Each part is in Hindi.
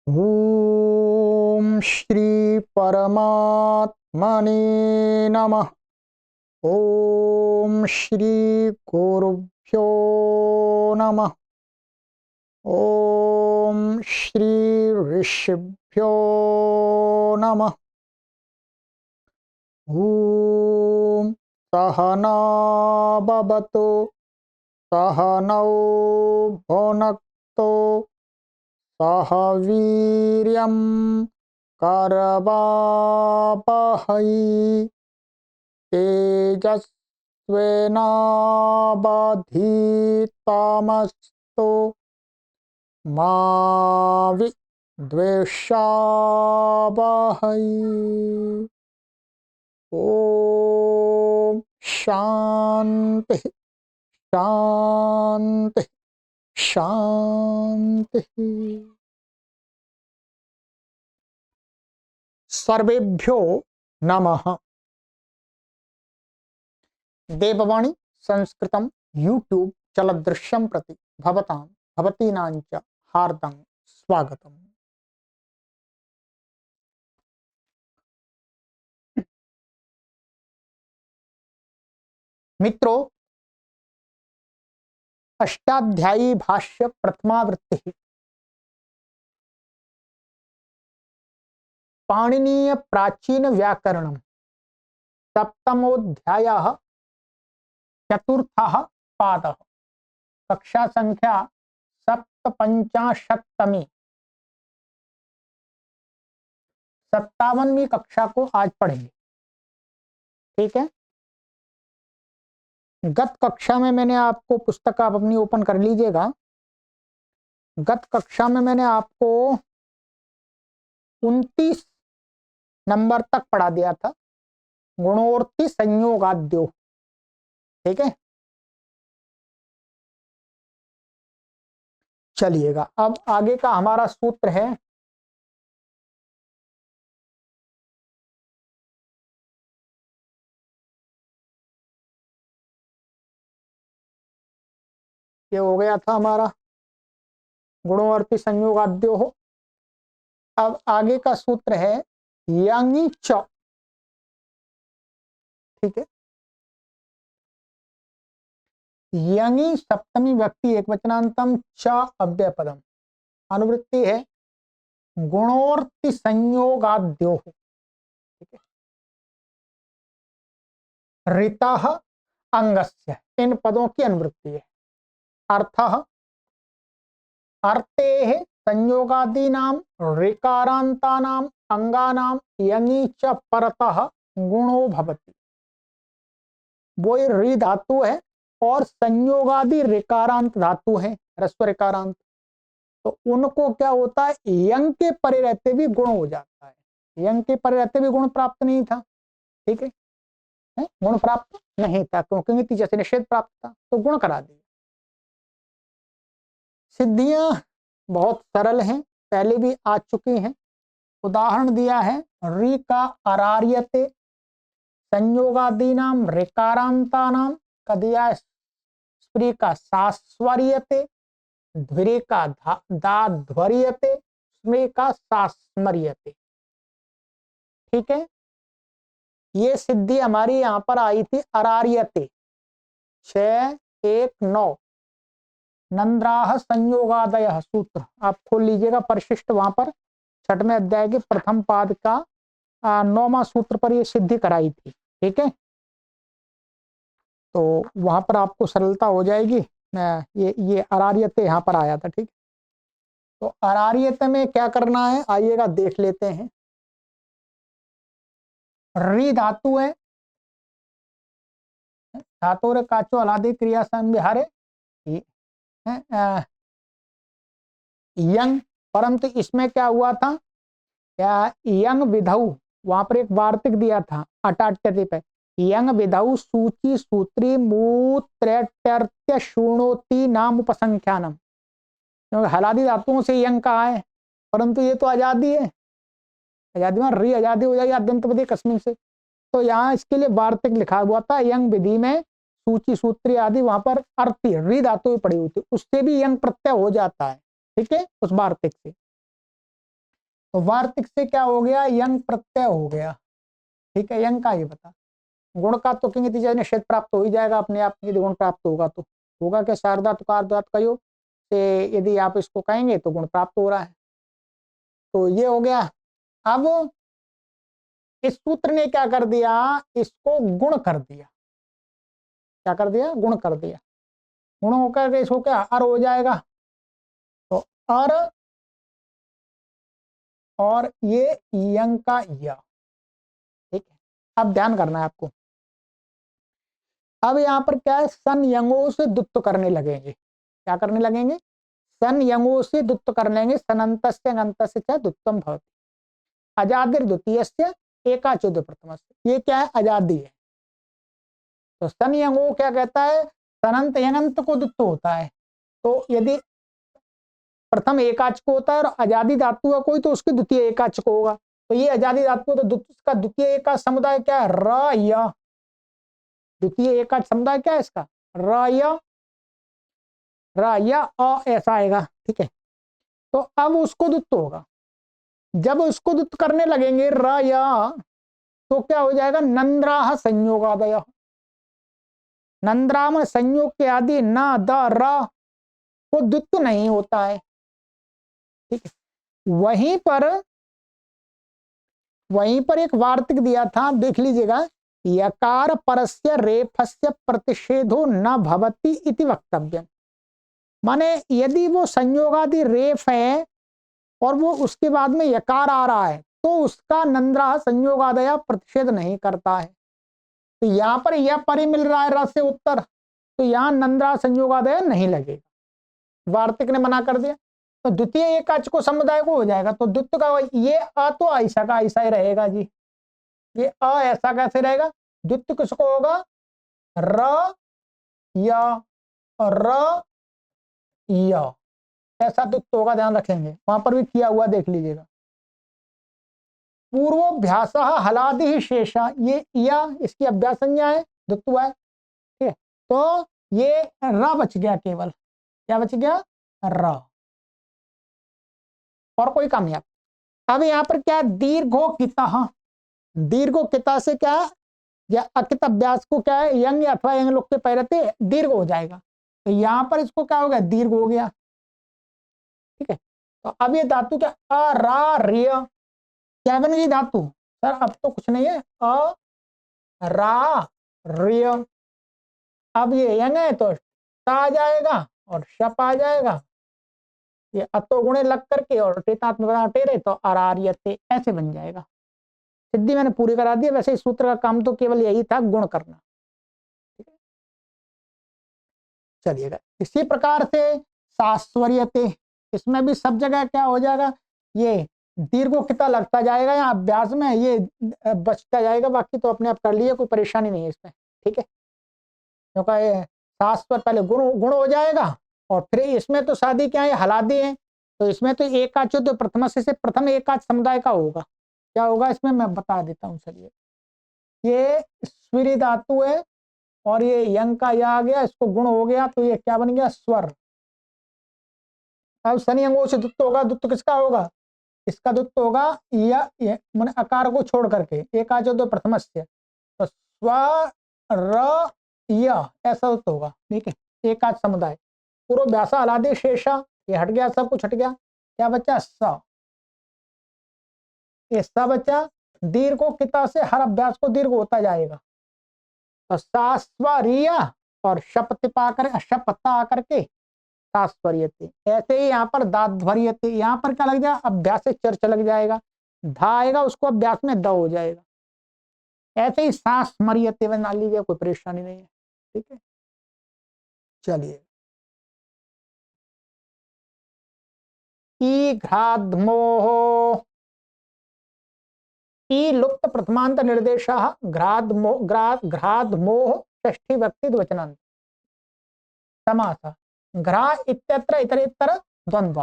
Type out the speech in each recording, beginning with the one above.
ओम श्री परमात्मने नमः। ओम श्री गुरुभ्यो नमः। ओम श्री ऋषिभ्यो नमः। ओम सहना भवतु सहनौ भुनक्तु सह वीर्यं करवावहै तेजस्विनावधीतमस्तु मा विद्विषावहै। ओम शांति शांति शांति। सर्वेभ्यो नमः। देववाणी संस्कृतं यूट्यूब चलदृश्यं प्रति भवतां भवतीनां च हार्दं स्वागतम्। मित्रों, अष्टाध्यायी भाष्य प्रथमावृत्ति पाणिनीय प्राचीन व्याकरणं सप्तमोऽध्यायः चतुर्थः पादः। कक्षा संख्या 57 57वीं कक्षा को आज पढ़ेंगे। ठीक है। गत कक्षा में मैंने आपको पुस्तक आप अपनी ओपन कर लीजिएगा। गत कक्षा में मैंने आपको 29 नंबर तक पढ़ा दिया था, गुणोर्ति संयोगाद्यो। ठीक है। चलिएगा, अब आगे का हमारा सूत्र है ये हो गया था हमारा गुणोर्ति संयोगाद्यो हो। अब आगे का सूत्र है यंगी च। ठीक है। यंगी सप्तमी व्यक्ति एकवचनांतम च अव्ययपदम। अनुवृत्ति है गुणोर्ति संयोगाद्यो। ठीक है। ऋतः अंगस्य, इन पदों की अनुवृत्ति है। अर्थः अर्तेः संयोगादीनां ऋकारान्तानां अंगानां यङि च परतः गुणो भवति। वो ऋ धातु है और संयोगादि ऋकारांत धातु है, ह्रस्व ऋकारांत। तो उनको क्या होता है, यंग के परे रहते भी गुण हो जाता है। यंग के परे रहते भी गुण प्राप्त नहीं था। ठीक है, गुण प्राप्त नहीं था क्योंकि जैसे निषेध प्राप्त था, तो गुण करा दिया। सिद्धियां बहुत सरल हैं, पहले भी आ चुकी हैं। उदाहरण दिया है रि का अरार्यते, संयोगादीनाम ऋकारांतानाम का दिया है स्त्री का सास्वर्यते, ध्वरे का दाध्वर्यते, स्मे का सास्मर्यते। ठीक है। ये सिद्धि हमारी यहां पर आई थी अरार्यते 619 नंद्राह संयोगादय सूत्र। आप खोल लीजिएगा परिशिष्ट, वहां पर 6वें अध्याय के प्रथम पाद का 9वां सूत्र पर यह सिद्धि कराई थी। ठीक है। तो वहां पर आपको सरलता हो जाएगी। ये अरार्यते यहां पर आया था। ठीक। तो अरार्यते में क्या करना है, आइएगा देख लेते हैं। री धातु है, धातु रे काचो अलादि क्रिया संविहारे यंग, परंतु इसमें क्या हुआ था, यंग विधौ, वहां पर एक वार्तिक दिया था अटाट्य पे, यंग विधौ सूची सूत्री मूत्रैट्यर्त्य शूणोति नाम उपसंख्यानम। क्योंकि हलादी धातुओं से यंग कहा है, परंतु ये तो आजादी है, आजादी में री आजादी हो जाएगी अद्यंतपदी कस्मिन से। तो यहाँ इसके लिए वार्तिक लिखा हुआ था, यंग विधि में सूची सूत्री आदि, वहां पर अर्थी री धातु पड़ी हुई थी, उससे भी यंग प्रत्यय हो जाता है। ठीक है, उस वार्तिक से। तो वार्तिक से क्या हो गया, यंग प्रत्यय हो गया। ठीक है, यंग का ये बता। गुण का तो किंग तीजा निषेध प्राप्त हो ही जाएगा अपने आप, यदि गुण प्राप्त होगा तो होगा क्या, शारदा तुकार कहो से यदि आप इसको कहेंगे तो गुण प्राप्त हो रहा है। तो ये हो गया। अब इस सूत्र ने क्या कर दिया, इसको गुण कर दिया। क्या कर दिया, गुण कर दिया। गुण होकर के इसको क्या अर हो जाएगा। तो अर और ये यंग का य। ठीक है, अब ध्यान करना है आपको। अब यहाँ पर क्या है, सन यंगों से दुत्त करने लगेंगे। क्या करने लगेंगे, सन यंगों से दुत्त कर लेंगे। सनंतस्य अंतस्य च दुत्तम भवति। अजादिर द्वितीयस्य एकाचोद प्रथमस्य, ये क्या है, अजादी है। तो सन यंगो क्या कहता है, सनंत यंगंत को दुत्त होता है। तो यदि प्रथम एकाचक होता है और अजादी धातु का कोई तो उसके द्वितीय एकाचक होगा। तो ये अजादी धातु तो का द्वितीय एकाच समुदाय क्या है, र य। द्वितीय एकाच समुदाय क्या है इसका, र य, र य अ ऐसा आएगा। ठीक है, तो अब उसको दुत्त होगा। जब उसको दुत्त करने लगेंगे र य, तो क्या हो जाएगा, नंद्राह संयोगादय। नंद्राम संयोग के आदि न द र वो द्वित्व नहीं होता है। ठीक है, वहीं पर एक वार्तिक दिया था, देख लीजिएगा। यकार परस्य रेफस्य प्रतिषेधो न भवति इति वक्तव्य। माने यदि वो संयोगादि रेफ है और वो उसके बाद में यकार आ रहा है तो उसका नंद्राह संयोगादया प्रतिषेध नहीं करता है। तो यहाँ पर यह परि मिल रहा है रस से उत्तर, तो यहाँ नंद्राह संयोगादय नहीं लगेगा, वार्तिक ने मना कर दिया। तो द्वितीय एकाच को समुदाय को हो जाएगा। तो द्वित्व का ये अ तो ऐसा का ऐसा ही रहेगा जी। ये अ ऐसा कैसे रहेगा, द्वित्व किसको होगा, र या र या ऐसा द्वित्व होगा, ध्यान रखेंगे। वहां पर भी किया हुआ देख लीजिएगा। पूर्वोभ्यास हलादि शेषा, ये या इसकी अभ्यास संज्ञा है, द्वित्व है। ठीक है, तो ये र बच गया, केवल क्या बच गया, र, और कोई काम नहीं। अब यहाँ पर क्या, दीर्घो किता। दीर्घो किता से क्या, या अकित अभ्यास को क्या है, यंग अथवा यंग लोग के पैरते दीर्घ हो जाएगा। तो यहाँ पर इसको क्या हो गया, दीर्घ हो गया। ठीक है, तो अब ये धातु क्या, अरार्य, क्या बन गई धातु, सर अब तो कुछ नहीं है, अरार्य। अब ये यंग है तो टा आ जाएगा और शप आ जाएगा। ये अतो गुणे लग करके और टेतात्म टेरे तो अरार्यते ऐसे बन जाएगा। सिद्धि मैंने पूरी करा दी। वैसे इस सूत्र का काम तो केवल यही था, गुण करना। चलिएगा, इसी प्रकार से सास्वर्यते, इसमें भी सब जगह क्या हो जाएगा, ये दीर्घोक्ता लगता जाएगा या अभ्यास में ये बचता जाएगा, बाकी तो अपने आप कर लिए, कोई परेशानी नहीं है इसमें। ठीक है, क्योंकि शास्त्र पहले गुण गुण हो जाएगा और फिर इसमें तो शादी क्या है, हलादी है। तो इसमें तो एकाच तो प्रथम से प्रथम एकाच समुदाय का होगा। क्या होगा इसमें, मैं बता देता हूँ। चलिए, ये स्वीरी धातु है और ये यंग का या आ गया, इसको गुण हो गया, तो ये क्या बन गया, स्वर। अब शनि अंगों से दुत्त होगा, दुत्त किसका होगा, इसका दुत्त होगा या मन अकार को छोड़ करके, एकाचो दो प्रथम से, तो स्व र य ऐसा दुत्त होगा। ठीक है, एकाच समुदाय। पूर्व व्यासा अलादे शेषा, ये हट गया, सब कुछ हट गया। क्या बचा, स, ये स बचा। दीर्घो किता से हर अभ्यास को दीर्घ होता जाएगा। तो सास्वरीय और शपति पाकर शपता आकर के सास्वरीयते। ऐसे ही यहाँ पर दाध्वर्यते, यहाँ पर क्या लग जाएगा, अभ्यास से चर्च लग जाएगा, धा आएगा उसको अभ्यास में द हो जाएगा। ऐसे ही सांस मरियते बना लीजिए, कोई परेशानी नहीं है। ठीक है, चलिए, ई घ्राध्मोह, ई लुप्त प्रथमांत निर्देश घ्राध्मोह षष्ठी व्यक्ति वचनांत समास घ्रा इत्यत्र इतरेतर द्वंद्व।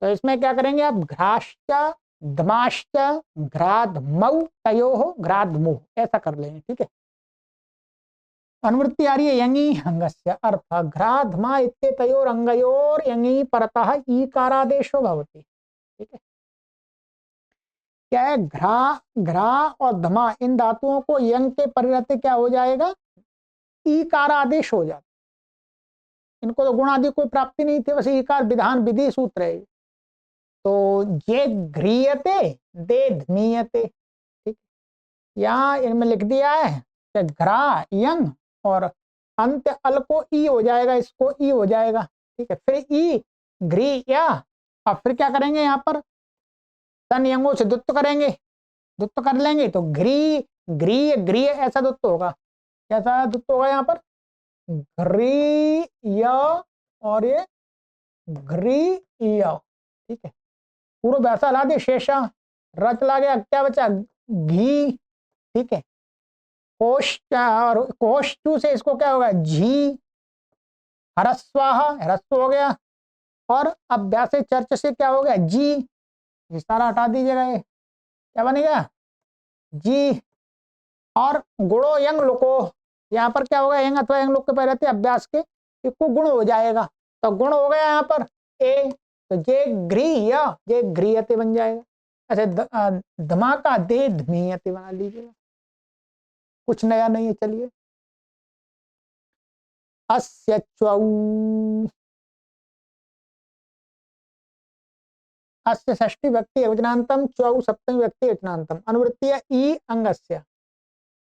तो इसमें क्या करेंगे आप, घ्राश्च धमाश्च घ्राध्मौ तयोः घ्राध्मुः ऐसा कर लेंगे। ठीक है, अनुवृत्ति आ रही है यंगी हंगस्य अर्थ घ्राध्मा इत्येतयोर अंगयोर यंगी परतः ईकारादेशो भवति। ठीक है। क्या है, घ्रा घ्रा और धमा इन धातुओं को यंग के परिवर्ते क्या हो जाएगा, ईकार आदेश हो जाता। इनको तो गुण आदि कोई प्राप्ति नहीं थी, बस ईकार विधान विधि सूत्र है। तो ये घ्रियते दे धमीयते, ठीक। यहाँ इनमें लिख दिया है कि घ्रा यंग और अंत अल को ई हो जाएगा, इसको ई हो जाएगा, ठीक है। फिर ई घ्री या, अब फिर क्या करेंगे यहाँ पर तन यंगों से दुत्त करेंगे, दुत्त कर लेंगे तो घ्री घ्री घ्री ऐसा दुत्त होगा। कैसा दुत्त होगा यहाँ पर, घ्री य और ये घ्री य, ठीक है। पूर्व वैसा ला दे शेषा, रच ला गया, क्या बचा घी, ठीक है। कोश और कोश टू से इसको क्या होगा झी, हरस्वाहा हरस्व हो गया, और अभ्यास चर्च से क्या हो गया जी, ये सारा हटा दीजिएगा, ये क्या बनेगा जी। और गुणो यंग लुको, यहाँ पर क्या होगा यंग अथवा यंग लुक के पहले रहते अभ्यास के इसको गुण हो जाएगा, तो गुण हो गया यहाँ पर ए, तो जे घ्रिय जे घ्रियते बन जाएगा। अच्छा धमाका दे धमीयते बना लीजिएगा, कुछ नया नहीं है। चलिए अस्य च्वौ, अस्य षष्ठी व्यक्ति वचनांतम च्वौ सप्तमी व्यक्ति वचनांतम अनुवृत्तीय ई अंगस्य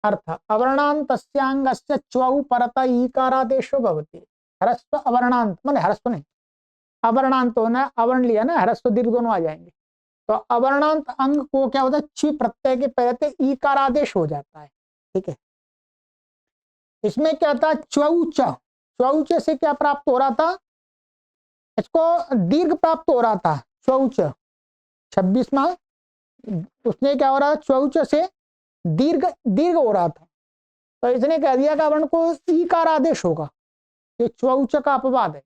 अर्थ अवर्णान्तस्यांगस्य च्वौ परत ईकारादेशो भवति। ह्रस्व अवर्णांत माने ह्रस्व नहीं, अवर्णांत होना अवर्ण लिया ना, ह्रस्व दीर्घ दोनों आ जाएंगे। तो अवर्णांत अंग को क्या होता है, छि प्रत्यय के पहले ईकारादेश हो जाता है, ठीक है। इसमें क्या था च्वौच, च्वौच से क्या प्राप्त हो रहा था, इसको दीर्घ प्राप्त हो रहा था च्वौच 26वां, उसने क्या हो रहा है च्वौच से दीर्घ दीर्घ हो रहा था, तो इसने कह दिया कि वर्ण को ईकार आदेश होगा, ये च्वौच का अपवाद है।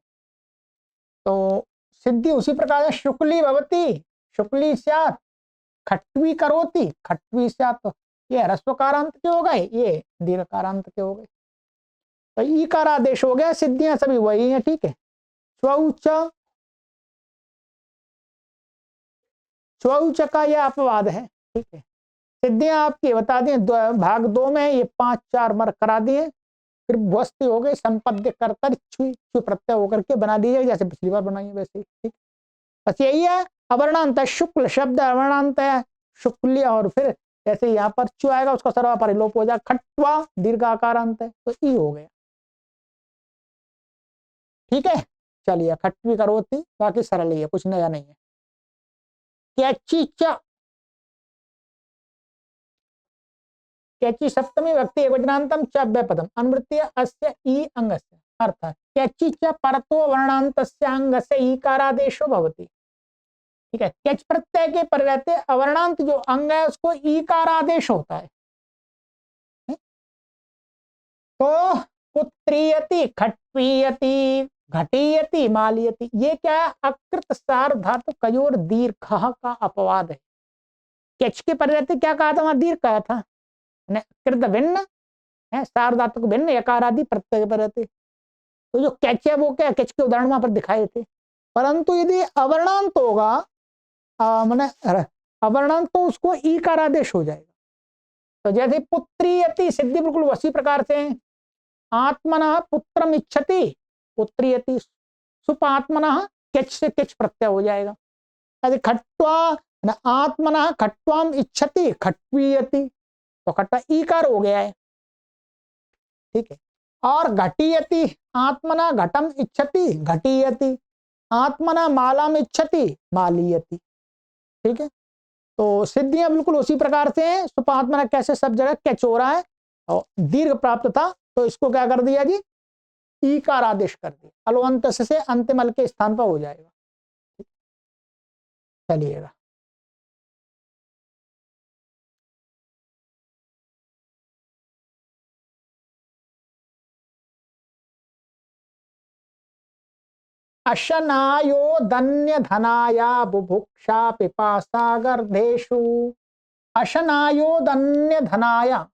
तो सिद्धि उसी प्रकार है, शुक्ली भवती शुक्ली स्यात्, खट्वी करोति खट्वी स्यात्, तो ये ह्रस्वकारांत के हो गए, ये दीर्घकारांत के हो गए, तो ईकार आदेश हो गया। सिद्धियां सभी वही है, ठीक है। च्वौच च्वौच का यह अपवाद है, ठीक है। सिद्धियां आपकी बता दें भाग 2 में ये 5-4 मार्क करा दिए, फिर वस्तु हो गई संपद्य कर्तर छु प्रत्यय होकर के बना दीजिए जैसे पिछली बार बनाई वैसे ही, ठीक। बस यही है, अवर्णांत है, शुक्ल शब्द अवर्णांत है, शुक्ल, और फिर जैसे यहाँ पर चु आएगा उसका सर्वा परिलोप हो जाए, खट्वा दीर्घाकारांत है तो ई हो गया, ठीक है। चलिए खट्वी करोती बाकी सरल ही है, कुछ नया नहीं है। कैची च, कैची सप्तमी व्यक्ति एकवचनांतम च व्यापदम अनुवृत्तीय अस्य ई अंगस्य अर्थात कैची च परतो वर्णांतस्य अंगस्य ईकारादेशो भवति, ठीक है। कैच प्रत्यय के पर रहते अवर्णांत जो अंग है उसको ईकारादेश होता है। तो पुत्रियति खट्वीयति घटीयति मालियति, ये क्या है अकृत सार धातु कयोर दीर्घ का अपवाद है। कैच के पर रहते क्या कहा था वहां दीर्घ कहा था, कृत भिन्न है, सार धातु भिन्न यकार आदि प्रत्यय पर रहते, तो जो कैच है वो क्या कैच के उदाहरण वहां पर दिखाए थे। परंतु यदि अवर्णांत होगा माने अवर्णांत तो उसको ईकार आदेश हो जाएगा। तो जैसे पुत्रियति सिद्धि बिल्कुल उसी प्रकार से आत्मना पुत्रम इच्छति पुत्रियति, सुपात्मना किच से किच प्रत्यय हो जाएगा। यदि खट्वा आत्मना खट्वाम इच्छति खट्वीयति, तो खट्टा ईकार हो गया है, ठीक है। और घटीयति आत्मना घटम इच्छति घटीयति, आत्मना मालाम इच्छति मालीयति, ठीक है। तो सिद्धियां बिल्कुल उसी प्रकार से हैं। सुपात्मना कैसे सब जगह कैचोरा है और दीर्घ प्राप्त था, तो इसको क्या कर दिया जी ईकार आदेश कर दिया, अलवंत से अंतिम अल के स्थान पर हो जाएगा। चलिएगा अशनायो धन्य धनाया बुभुक्षा पिपासा गर्धेषु, अशनायो धन्य धनाया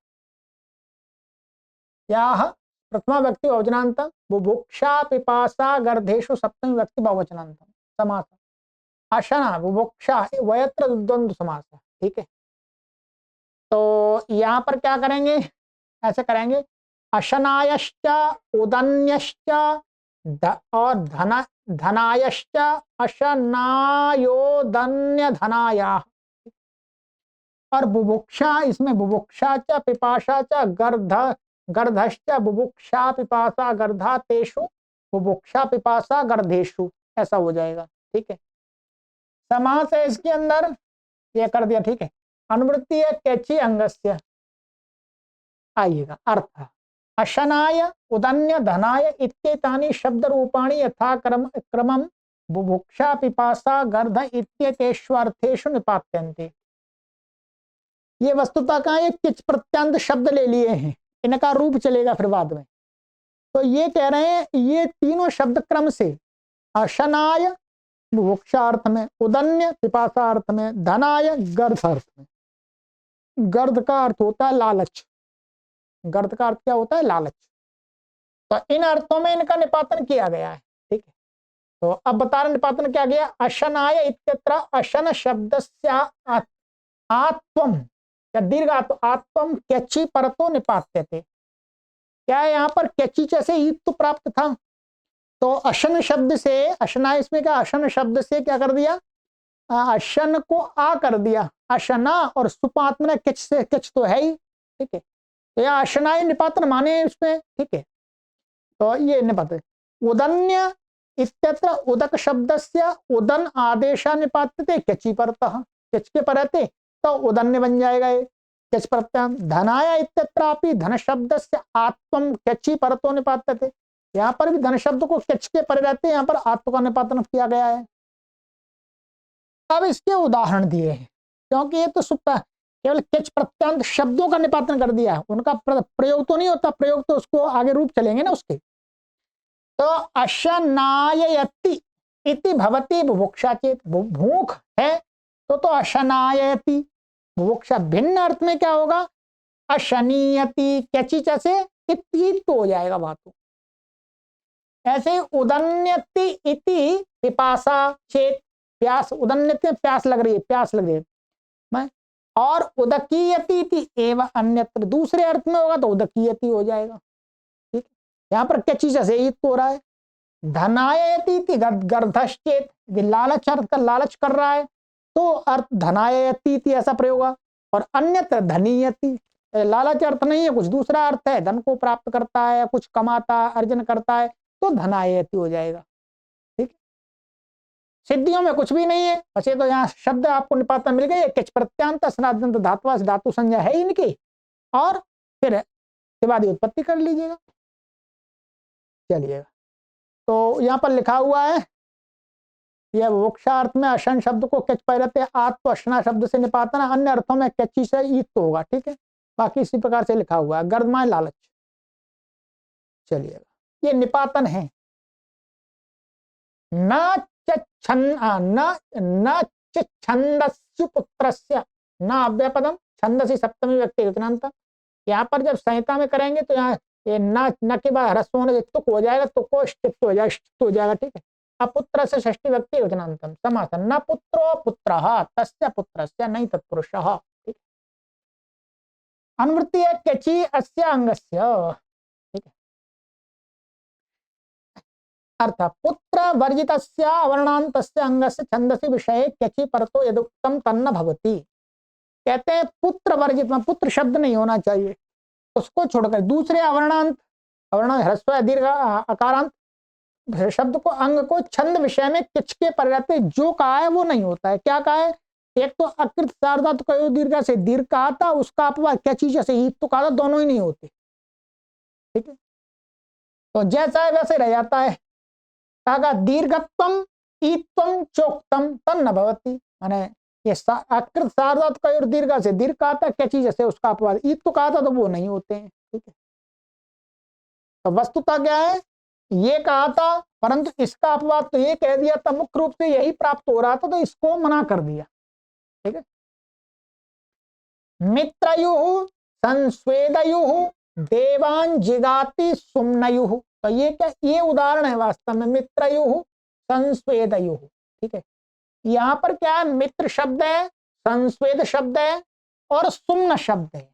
याह प्रथमा व्यक्ति बहुवचनांत बुभुक्षा पिपासा गर्धेषु सप्तमी व्यक्ति बहुवचनांत समास। अशना बुभुक्षा वयत्र द्वंद्व समास है, ठीक है। तो यहाँ पर क्या करेंगे, ऐसे करेंगे अशनायश्च उदन्यश्च और धनायश्च अशनायोदन्य धनाया। और बुभुक्षा, इसमें बुभुक्षा च पिपाशा च गर्धश्च बुभुक्षा पिपासा गर्धातेषु बुभुक्षा पिपासा गर्धेषु, ऐसा हो जाएगा, ठीक है। समास है इसके अंदर, ये कर दिया, ठीक है। अनुवृत्ति है कैची अंगस्य, आइएगा अर्थ अशनाय उदन्य धनाय इत्येतानि शब्द रूपाणि यथा क्रमम बुभुक्षा पिपासा गर्ध इत्येतेषु अर्थेषु निपात्यन्ते। ये वस्तुतः का एक किच प्रत्यंत शब्द ले लिए हैं, इनका रूप चलेगा फिर बाद में। तो ये कह रहे हैं ये तीनों शब्द क्रम से अशनाय बुभुक्षा अर्थ में, उदन्य पिपासा अर्थ में, धनाय गर्ध अर्थ में। गर्ध का अर्थ होता है लालच, गर्ध का अर्थ क्या होता है, लालच। तो इन अर्थों में इनका निपातन किया गया है, ठीक है। तो अब बता रहे निपातन क्या गया, अशनाय इत्यत्र अशन शब्दस्य आत्वम या दीर्घ आत्वम कैची परतो निपात्य थे। क्या है यहाँ पर कैची जैसे ईद तो प्राप्त था, तो अशन शब्द से, अशनाय इसमें क्या, अशन शब्द से क्या कर दिया, अशन को आ कर दिया, अशना और सुपात्मना किच से, किच तो है ही, ठीक है। तो यह अशनाय निपातन माने इसमें, ठीक है। तो ये निपात उदन्य इत्यत्र उदक शब्दस्य उदन आदेशा निपात्यते कैची परतः, किच के परते तो उदन्य बन जाएगा ये किच प्रत्यय। धनाय इत्यत्रापि धन शब्दस्य आत्वम कैची परतो निपात्यते, यहाँ पर भी धन शब्द को किच के पर रहते, यहाँ पर आत्व का निपातन किया गया है। अब इसके उदाहरण दिए हैं, क्योंकि ये तो सुप्ता केवल किच प्रत्यंत शब्दों का निपातन कर दिया है, उनका प्रयोग तो नहीं होता, प्रयोग तो उसको आगे रूप चलेंगे ना उसके। तो अशनायति इति भवति बुभुक्षा चेत, भूख है तो अशनायति, बुभुक्षा भिन्न अर्थ में क्या होगा, अशनीयति कैची से इति तो हो जाएगा बात। ऐसे उदन्यति इति पिपासा चेत, प्यास, उदन्यति प्यास लग रही है, प्यास लग रही है मैं, और उदकीयति एवं अन्यत्र दूसरे अर्थ में होगा तो उदकीयति हो जाएगा, ठीक। यहाँ पर क्या चीज से ईद हो रहा है। धनायति गर्धश्चेत, लालच अर्थ का लालच कर रहा है तो अर्थ धनायति ऐसा प्रयोग होगा, और अन्यत्र धनीयति, लालच अर्थ नहीं है, कुछ दूसरा अर्थ है, धन को प्राप्त करता है, कुछ कमाता अर्जन करता है तो धनायति हो जाएगा, ठीक। सिद्धियों में कुछ भी नहीं है, अच्छे तो यहाँ शब्द आपको निपातन मिल गए, किच प्रत्यांत स्नादंत धातुआ से धातु संज्ञा है इनकी, और फिर त्रिवादी उत्पत्ति कर लीजिएगा। चलिएगा, तो यहाँ पर लिखा हुआ है यह वोक्षार्थ में अशन शब्द को किच पैरते आत्व अशना शब्द से निपातना, अन्य अर्थों में कैची से ईत तो होगा, ठीक है। बाकी इसी प्रकार से लिखा हुआ है, गर्दमाए लालच। चलिएगा, ये निपातन है। न छंदस्यु पुत्रस्य, न अव्यपदम छंदसी सप्तमी व्यक्ति विकनांत। यहाँ पर जब संहिता में करेंगे तो यहाँ ये न के बाद ह्रस्व होने से तुक हो जाएगा, तुक को स्टिप्त हो जाएगा, हो जाएगा, ठीक है। अपुत्र से षष्ठी व्यक्ति वचनांतम समासन, न पुत्रो पुत्रः तस्य पुत्रस्य नहीं तत्पुरुषः, ठीक। अनुवृत्ति है कैची अस्य अंगस्य, ठीक है। अर्थ पुत्र वर्जितस्य अवर्णान्तस्य अंगस्य छंदसी विषये कैची परतो यदुक्तम तन्न भवति। कहते हैं पुत्र वर्जित में पुत्र शब्द नहीं होना चाहिए, उसको छोड़कर दूसरे अवर्णांत, अवर्ण ह्रस्व दीर्घ अकारांत शब्द को अंग को छंद विषय में किच के पर रहते जो कहा है वो नहीं होता है। क्या कहा है, एक तो अकृत सार्वधातु कयो दीर्घ से दीर्घ कहा था, उसका अपवाद क्या चीज से ईद तो कहा था, दोनों ही नहीं होते, ठीक है। तो जैसा है वैसे रह जाता है। कहा दीर्घत्वम ईत्वम चोक्तम तन्न भवति, माने ये अकृत सार्वधातु कयो दीर्घ से दीर्घ कहा था, क्या चीज से उसका अपवाद ईद तो कहा था, तो वो नहीं होते हैं, ठीक है। तो वस्तुता क्या है, ये कहा था परंतु इसका अपवाद तो ये कह दिया था, मुख्य रूप से यही प्राप्त हो रहा था तो इसको मना कर दिया, ठीक है। मित्रयुः संस्वेदयुः देवान जिगाति सुम्नयुः, तो ये क्या, ये उदाहरण है वास्तव में, मित्रयुः संस्वेदयुः, ठीक है। यहां पर क्या है, मित्र शब्द है, संस्वेद शब्द है और सुम्न शब्द है।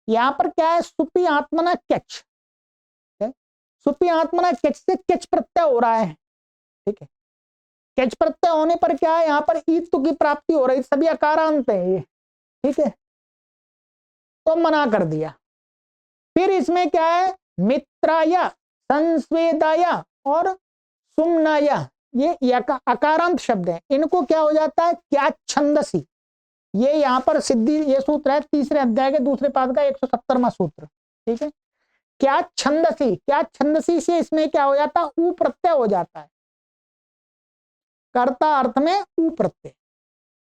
यहां पर क्या है, सुपी आत्मना कैच, सुपी आत्मना कैच से कैच प्रत्यय हो रहा है, ठीक है। कैच प्रत्यय होने पर क्या है, यहाँ पर ईत्व की प्राप्ति हो रही, सभी अकारांत है ये, ठीक है, तो मना कर दिया। फिर इसमें क्या है, मित्राय, संस्वेदाय और सुम्नाय, ये अकारांत शब्द है, इनको क्या हो जाता है, क्या छंदसी। ये यहाँ पर सिद्धि, ये सूत्र है तीसरे अध्याय के दूसरे पाद का 170वां सूत्र, ठीक है। क्या छंदसी, क्या छंदसी से इसमें क्या हो जाता है, ऊ प्रत्यय हो जाता है, कर्ता अर्थ में ऊ प्रत्यय,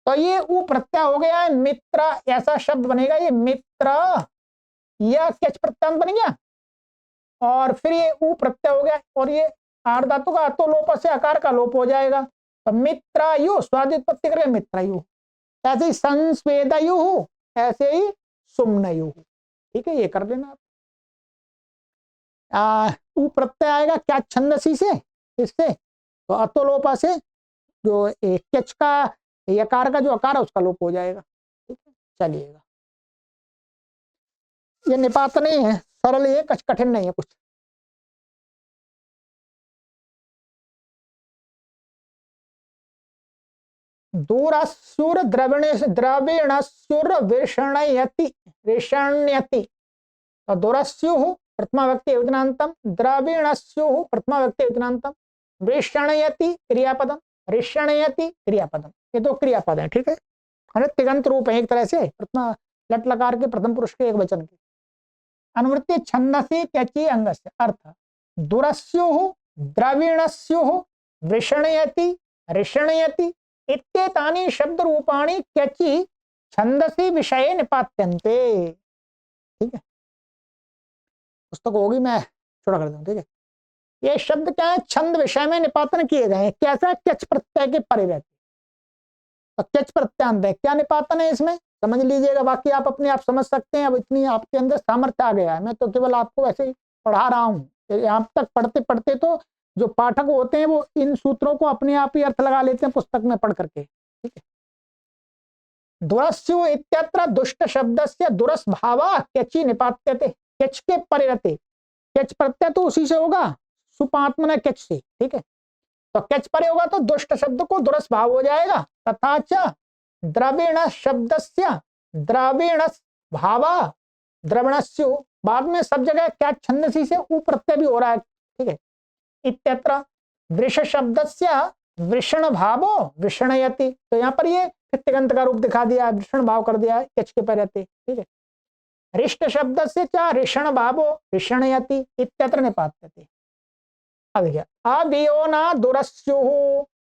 तो ये ऊ प्रत्यय हो गया है। मित्र ऐसा शब्द बनेगा, ये मित्र, यह कैच प्रत्यय बन गया और फिर ये ऊ प्रत्यय हो गया और ये आर्ध धातु का अतो लोप से आकार का लोप हो जाएगा, तो मित्रायु स्वादित्पत्ति करके मित्रायु, ऐसे ही संस्वेदयु, ऐसे ही सुम्नयु, ठीक है, ये कर लेना। ऊ प्रत्यय आएगा क्या छंदसी से, इससे तो अतोलोपा से जो कैच का यकार का जो आकार है उसका लोप हो जाएगा, ठीक है। चलिएगा, ये निपात नहीं है, सरल है, कुछ कठिन नहीं है कुछ। दूरस्युर द्रविणेश द्रविणस्युर विषणयति, विषण्यति, तो दूरस्युः प्रथमा व्यक्ति एकवचनान्तम, द्रविणस्युः प्रथमा व्यक्ति एकवचनान्तम, विषणयति क्रियापदम, ऋषणयति क्रियापदम, ये दो क्रियापद हैं, ठीक है, तिगंत रूप है एक तरह से, प्रथमा लट लकार के प्रथम पुरुष के एक वचन के। अनुवृत्ति छंदसी कैची अंगस्य, अर्थ दुरस्युः द्रविणस्युः विषणयति ऋषणयति इत्येतानि शब्द रूपाणि कैची छंदसी विषये निपात्यन्ते, ठीक है। पुस्तक होगी, मैं छोड़ा कर दूं, ठीक है। ये शब्द क्या है, छंद विषय में निपातन किए गए हैं, कैसा, कैच प्रत्यय के परे रहते, तो कैच प्रत्यांत है, क्या निपातन है इसमें समझ लीजिएगा, बाकी आप अपने आप समझ सकते हैं। अब इतनी आपके अंदर सामर्थ्य आ गया है, मैं तो केवल आपको ऐसे ही पढ़ा रहा हूँ। यहाँ तक पढ़ते पढ़ते तो जो पाठक होते हैं वो इन सूत्रों को अपने आप ही अर्थ लगा लेते हैं पुस्तक में पढ़ करके, ठीक है। दुरस्यु इत्यत्र दुष्ट शब्दस्य दुरस भावा कैची निपात्यते, कैच के परे रहते, कैच प्रत्यय तो उसी से होगा, सुपात्मना कैच से, ठीक है, तो कैच परे होगा तो दुष्ट शब्द को दुरस भाव हो जाएगा। तथा च द्रविण शब्दस्य द्रविण भावा द्रविणस्यु, बाद में सब जगह क्या छंदसी से ऊ प्रत्यय भी हो रहा है, ठीक है। इत्यत्र वृष शब्दस्य वृषण भावो वृषणयति, तो यहाँ पर ये तिगंत का रूप दिखा दिया, वृषण भाव कर दिया है, कैच के परे रहते, ठीक है। रिष्ट शब्द से क्या ऋषण भावो ऋषणयति इत्यत्र निपात्यते। अब देखिए अदियो ना दुरस्यु,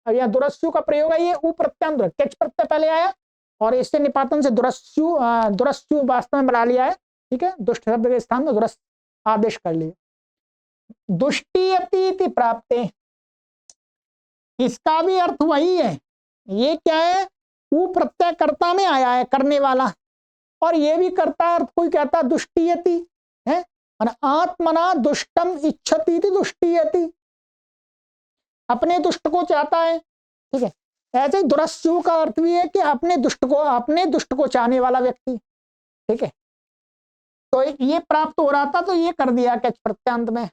अब यहाँ दुरस्यु का प्रयोग है, ये ऊ प्रत्यांत, कैच प्रत्यय पहले आया और इससे निपातन से दुरस्यु, दुरस्यु वास्तव में बना लिया है, ठीक है, दुष्ट शब्द के स्थान में दुरस आदेश कर लिया। दुष्टियति प्राप्ते, इसका भी अर्थ वही है, ये क्या है, ऊ प्रत्यय कर्ता में आया है, करने वाला, और ये भी करता अर्थ कोई कहता दुष्टियति है, आत्मना दुष्टम इच्छति दुष्टियति, अपने दुष्ट को चाहता है, ठीक है। ऐसे ही दुरस्यु का अर्थ भी है कि अपने दुष्ट को चाहने वाला व्यक्ति, ठीक है। तो ये प्राप्त हो रहा था तो ये कर दिया कैच प्रत्यांत में,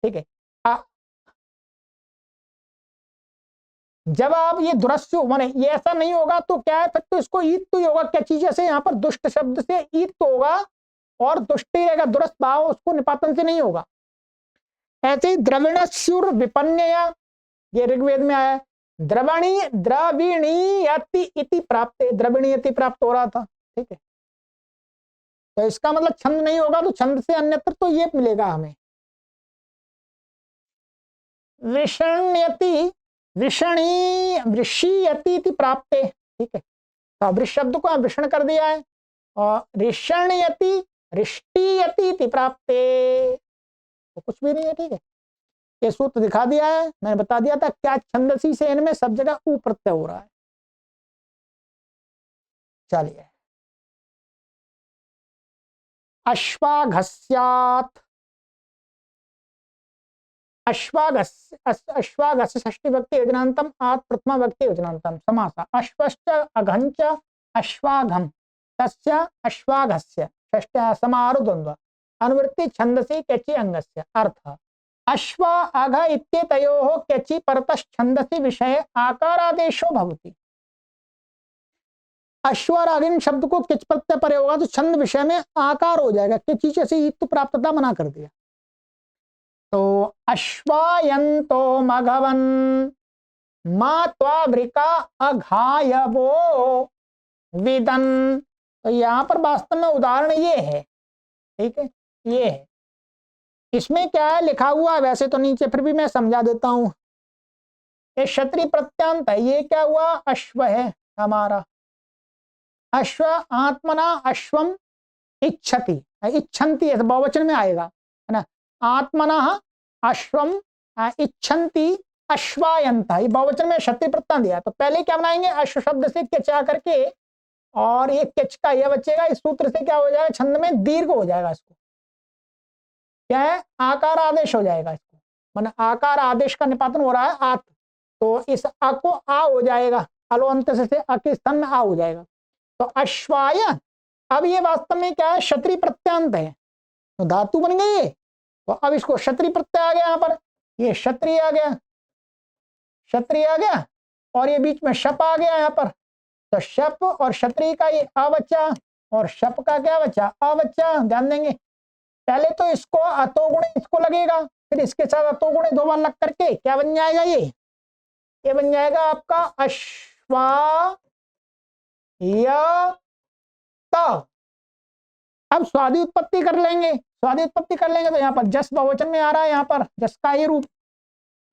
ठीक है। जब आप ये दुरस्यु माने ये ऐसा नहीं होगा तो क्या है, फिर तो इसको ईत तो ही होगा, क्या चीज जैसे यहाँ पर दुष्ट शब्द से ईत तो होगा और दुष्टि रहेगा, दुरस्त भाव उसको निपातन से नहीं होगा। ऐसे ही द्रविणस्युर विपन्नया, ये ऋग्वेद में आया है, द्रविणीयति इति प्राप्त, द्रविणीयति प्राप्त हो रहा था, ठीक है। तो इसका मतलब छंद नहीं होगा तो छंद से अन्यत्र तो ये मिलेगा हमें, विषण्यति विषणी वृषीयति प्राप्त, ठीक है। तो वृष शब्द को वृषण कर दिया है और ऋषण्यति ऋष्टियति प्राप्त, तो कुछ भी नहीं है, ठीक है। ये सूत्र दिखा दिया है, मैंने बता दिया था क्या छंदसी से इनमें सब जगह ऊ प्रत्यय हो रहा है। चलिए अश्वाघस्यात्, अश्वागस्य षष्ठी व्यक्ति योजनान्तम आत् प्रथमा व्यक्ति योजनान्तम समास अश्वश्च अघञ्च अश्वाघम तस्य अश्वाघस्य षष्ठ्या समाहारो द्वन्द्व अनुवृत्ति छन्दसि क्यचि अंगस्य अर्थ अश्व अघ इत्येतयोः क्यचि परतः छन्दसि विषये आकारादेशो भवति। अश्व और आगिन शब्द को किच प्रत्यय परे होगा तो छंद विषय में आकार हो जाएगा। किची से ईत प्राप्तता मना कर दिया। तो अश्वायंतो मघवन मात्वाभृका अघायवो विदन। तो यहाँ पर वास्तव में उदाहरण ये है, ठीक है, ये है। इसमें क्या है लिखा हुआ वैसे तो नीचे, फिर भी मैं समझा देता हूं। ये क्षत्रिय प्रत्यांत है। ये क्या हुआ, अश्व है हमारा। अश्व आत्मना अश्वम इच्छति, इच्छन्ति है बहुवचन में आएगा, है ना। आत्मना अश्वम इच्छन्ति अश्वायंत, ये बहुवचन में क्षत्रिय प्रत्यय दिया। तो पहले क्या बनाएंगे, अश्व शब्द से किचा करके, और ये किच का यह बचेगा। इस सूत्र से क्या हो जाएगा, छंद में दीर्घ हो जाएगा। इसको क्या है, आकार आदेश हो जाएगा। इसको माने आकार आदेश का निपातन हो रहा है आत, तो इस आ को आ हो जाएगा, अलो अंत से आ के स्थान में आ हो जाएगा। तो अश्वाय, अब ये वास्तव में क्या है, क्षत्रिय प्रत्यांत है, तो धातु बन गई है। तो अब इसको क्षत्रिय प्रत्यय आ गया, यहाँ पर ये क्षत्रिय आ गया, क्षत्रिय आ गया, और ये बीच में शप आ गया यहाँ पर। तो शप और क्षत्रिय का ये आ बच्चा, और शप का क्या बच्चा, आ बच्चा। ध्यान देंगे, पहले तो इसको अतोगुणे इसको लगेगा, फिर इसके साथ अतोगुणे दो बार लग करके क्या बन जाएगा, ये बन जाएगा आपका अश्वा या। अब स्वादि उत्पत्ति कर लेंगे, स्वादि उत्पत्ति कर लेंगे तो यहाँ पर जस बहुवचन में आ रहा है, यहाँ पर जस का ये रूप।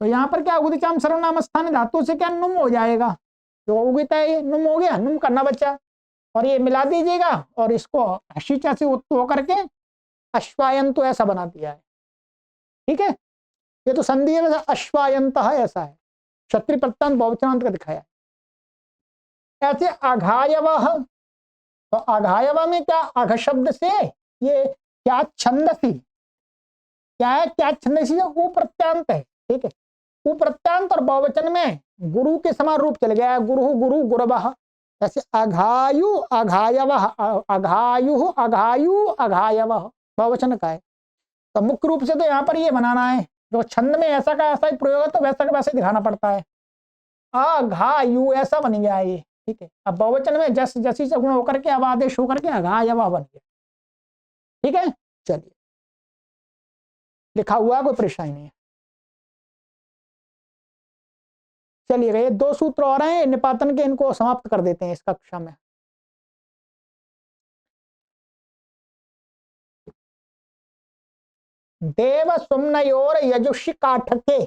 तो यहाँ पर क्या उदिचाम सर्वनाम स्थान धातु से क्या नुम हो जाएगा, जो उगिता है नुम हो गया, नुम करना बच्चा, और ये मिला दीजिएगा, और इसको हशीचा से उत्त होकर के अश्वायन तो ऐसा बना दिया है। ठीक है, ये तो संधि है, अश्वायंत है ऐसा है, क्षत्रिय प्रत्यंत बहुवचनांत का दिखाया है। ऐसे अघायव, तो अघायव में क्या, अघ शब्द से ये क्या छंदसी, क्या है, क्या छंदसी, उ प्रत्यांत है। ठीक है, उ प्रत्यांत और बहुवचन में गुरु के समान रूप चल गया है, गुरु गुरु गुरवः। ऐसे अघायु अघायवः, अघायु अघायु अघायवः बहुवचन का है। तो मुख्य रूप से तो यहाँ पर ये बनाना है, जो छंद में ऐसा का ऐसा ही प्रयोग है तो वैसा का वैसे दिखाना पड़ता है। अघायु ऐसा बन गया ये। ठीक है, अब बहुवचन में जस जसी से गुण होकर के अब आदेश होकर के अघायवः बन गया। ठीक है, चलिए लिखा हुआ कोई परेशानी नहीं है। चलिए ये दो सूत्र और हैं निपातन के, इनको समाप्त कर देते हैं इस कक्षा में। देव सुम्नयोर यजुषि काठके,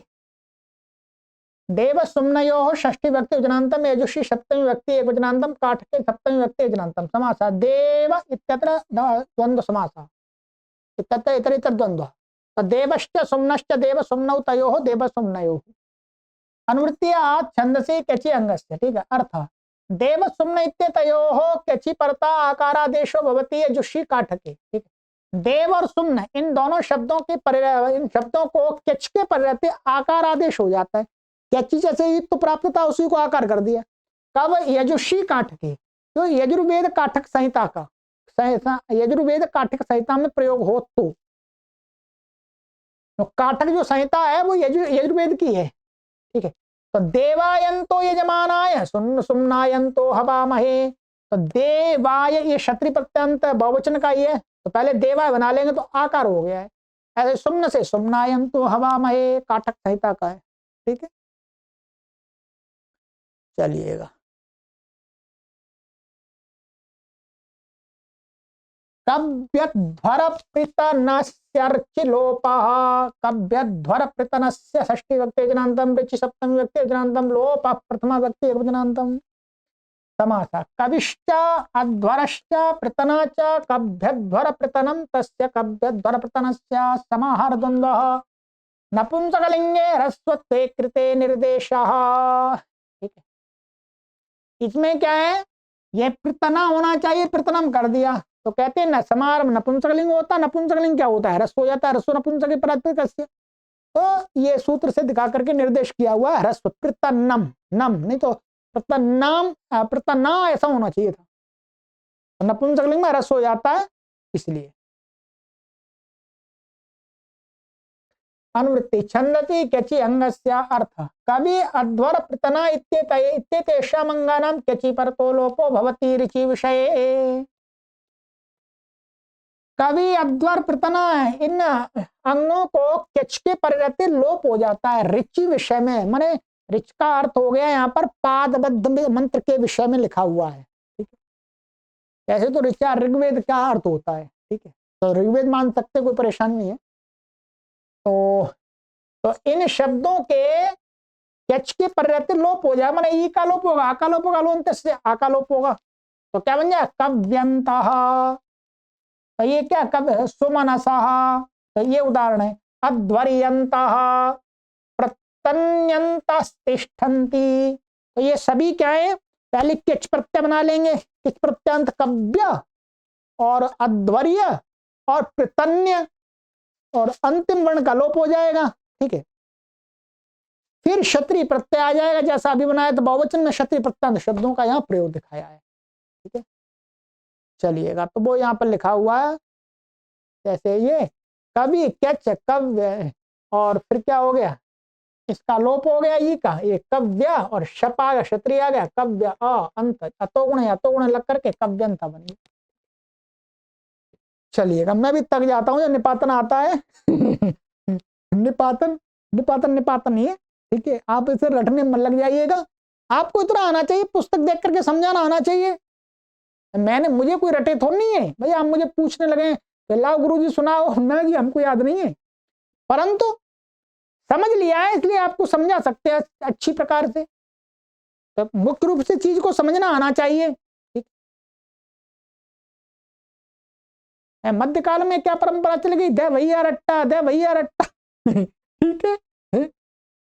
देव सुम्नयोः षष्ठी व्यक्ति वचनांतम यजुषि सप्तमी व्यक्ति एक वचनांतम काठके सप्तमी व्यक्ति वचनांतम समासः देव इत्यत्र द्वंद्व समासः इत्यत्र इतर इतर द्वंद्व। तो देवश्च सुम्नश्च देव सुम्नौ तयोः देव सुम्नयोः अनुवृत्तिया छंदसि क्यचि अंगस्य। ठीक है, अर्थ देव सुम्न इत्यतयोः क्यचि परता आकारादेशो भवति यजुषि काठके। ठीक है, देव और सुम्न इन दोनों शब्दों के इन शब्दों को क्यच के पर रहते आकार आदेश हो जाता है। क्यचि जैसे तो प्राप्त था उसी को आकार कर दिया। कब, यजुषि काठके, तो यजुर्वेद काठक संहिता का यजुर्वेद काठक संहिता में प्रयोग हो तो काठक जो संहिता है वो यजुर्वेद की है। ठीक है, तो देवायंतो यजमानाय सुम्नायंतो हवामहे। तो देवाय ये क्षत्रिय प्रत्यंत बहुवचन का ये है, तो पहले देवाय बना लेंगे तो आकार हो गया है। ऐसे सुम्न से सुम्नायंतो हवामहे काठक संहिता का है। ठीक है, चलिएगा। कव्यध्वर प्रीतनस्यर्चिलोपः, कव्यध्वर प्रीतनस्य षष्ठी व्यक्ति वचनांतम ऋचि सप्तमी व्यक्ति वचनांतम लोपः प्रथमा व्यक्ति वचनांतम समासः कविश्च अध्वरश्च प्रीतना च कव्यध्वर प्रीतनम तस्य कव्यध्वर प्रीतनस्य समाहार द्वन्द्वः नपुंसकलिंगे ह्रस्वत्वे कृते निर्देशः। ठीक है, इसमें क्या है, ये प्रीतना होना चाहिए, प्रीतनम कर दिया तो कहते हैं न समार नपुंसकलिंग होता, नपुंसकलिंग क्या होता है, ह्रस्व हो जाता है, ह्रस्व नपुंसक प्रातिपदिक। तो ये सूत्र से दिखा करके निर्देश किया हुआ है ह्रस्व प्रतन्नम, नम नहीं तो प्रतन्नाम, प्रतन्ना ऐसा होना चाहिए था, नपुंसकलिंग में ह्रस्व हो जाता है इसलिए। अनुवृत्ति छंदति क्यचि अंगस्य अर्थ कवि अध्वर प्रतना इत्येतेषाम् अंगानां क्यचि परतो लोपो भवति ऋचि विषये। कवि अध्वर प्रतना है, इन अंगों को क्यच के परिवर्ते लोप हो जाता है ऋचि विषय में। माने ऋच का अर्थ हो गया यहाँ पर पादबद्ध मंत्र के विषय में लिखा हुआ है, ठीक है। ऐसे तो ऋचा ऋग्वेद का अर्थ होता है, ठीक है, तो ऋग्वेद मान सकते, कोई परेशानी नहीं है। तो इन शब्दों के क्यच के परिवर्ते लोप हो जाए, माने ई का लोप होगा, आ का लोप होगा, लोंत से आ का लोप होगा, तो क्या बन जाए कव्यंतः। तो ये क्या कव्य सुमनसः, तो ये उदाहरण है। अध्वर्यन्तः प्रत्यन्यन्तस्तिष्ठन्ति, तो ये सभी क्या है, पहले किच प्रत्यय बना लेंगे, किच प्रत्यांत कव्य और अध्वर्य और प्रतन्य और अंतिम वर्ण का लोप हो जाएगा, ठीक है। फिर क्षत्रिय प्रत्यय आ जाएगा, जैसा अभी बनाया तो बहुवचन में क्षत्रिय प्रत्यांत शब्दों का यहाँ प्रयोग दिखाया है, ठीक है। चलिएगा, तो वो यहाँ पर लिखा हुआ है, जैसे ये कवि कैच कव्य और फिर क्या हो गया, इसका लोप हो गया ई का, ये कव्य और शप आ गया, क्षत्रिय आ गया, कव्य अंत अतोगुण लग करके कव्यंत बन गया। चलिएगा, मैं भी थक जाता हूँ, निपातन आता है निपातन निपातन निपातन नहीं है, ठीक है। आप इसे रटने में लग जाइएगा, आपको इतना आना चाहिए, पुस्तक देख करके समझाना आना चाहिए। मुझे कोई रटे थोड़ी नहीं है भैया, आप मुझे पूछने लगे लाओ गुरुजी सुनाओ, ना जी हमको याद नहीं है, परंतु समझ लिया है इसलिए आपको समझा सकते हैं अच्छी प्रकार से। तो मुख्य रूप से चीज को समझना आना चाहिए, ठीक है। मध्यकाल में क्या परंपरा चल गई, दे भैया रट्टा, दे भैया रट्टा ठीक है,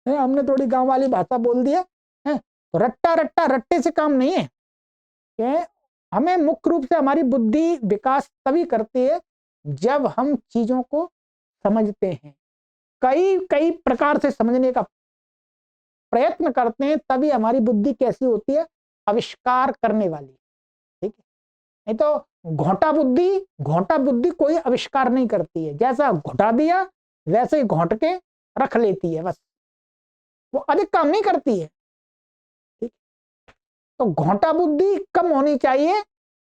हमने थोड़ी गांव वाली भाषा बोल दिया है, तो रट्टा रट्टा रट्टे से काम नहीं है। हमें मुख्य रूप से हमारी बुद्धि विकास तभी करती है जब हम चीजों को समझते हैं, कई कई प्रकार से समझने का प्रयत्न करते हैं, तभी हमारी बुद्धि कैसी होती है, आविष्कार करने वाली, ठीक है। नहीं तो घोंटा बुद्धि कोई आविष्कार नहीं करती है, जैसा घोटा दिया वैसे ही घोंट के रख लेती है, बस वो अधिक काम नहीं करती है, ठीक। तो घोंटा बुद्धि कम होनी चाहिए,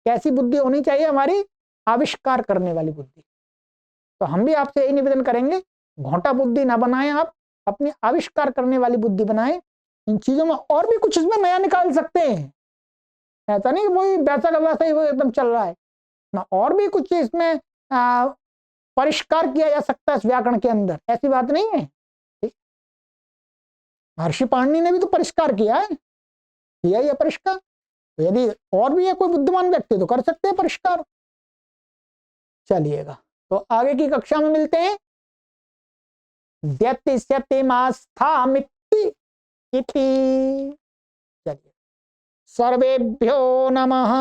कैसी बुद्धि होनी चाहिए हमारी, आविष्कार करने वाली बुद्धि। तो हम भी आपसे यही निवेदन करेंगे, घोंटा बुद्धि ना बनाएं, आप अपनी आविष्कार करने वाली बुद्धि बनाएं। इन चीजों में और भी कुछ इसमें नया निकाल सकते हैं, ऐसा नहीं कि वही वैसा का वैसा ही वो एकदम चल रहा है ना, और भी कुछ इसमें परिष्कार किया जा सकता है इस व्याकरण के अंदर, ऐसी बात नहीं है। महर्षि पाणिनि ने भी तो परिष्कार किया है, किया ही परिष्कार, तो यदि और भी है कोई बुद्धिमान व्यक्ति तो कर सकते हैं परिष्कार। चलिएगा, तो आगे की कक्षा में मिलते हैं। द्यतिस्यतिमास्थामिति इति। चलिए, सर्वेभ्यो नमः।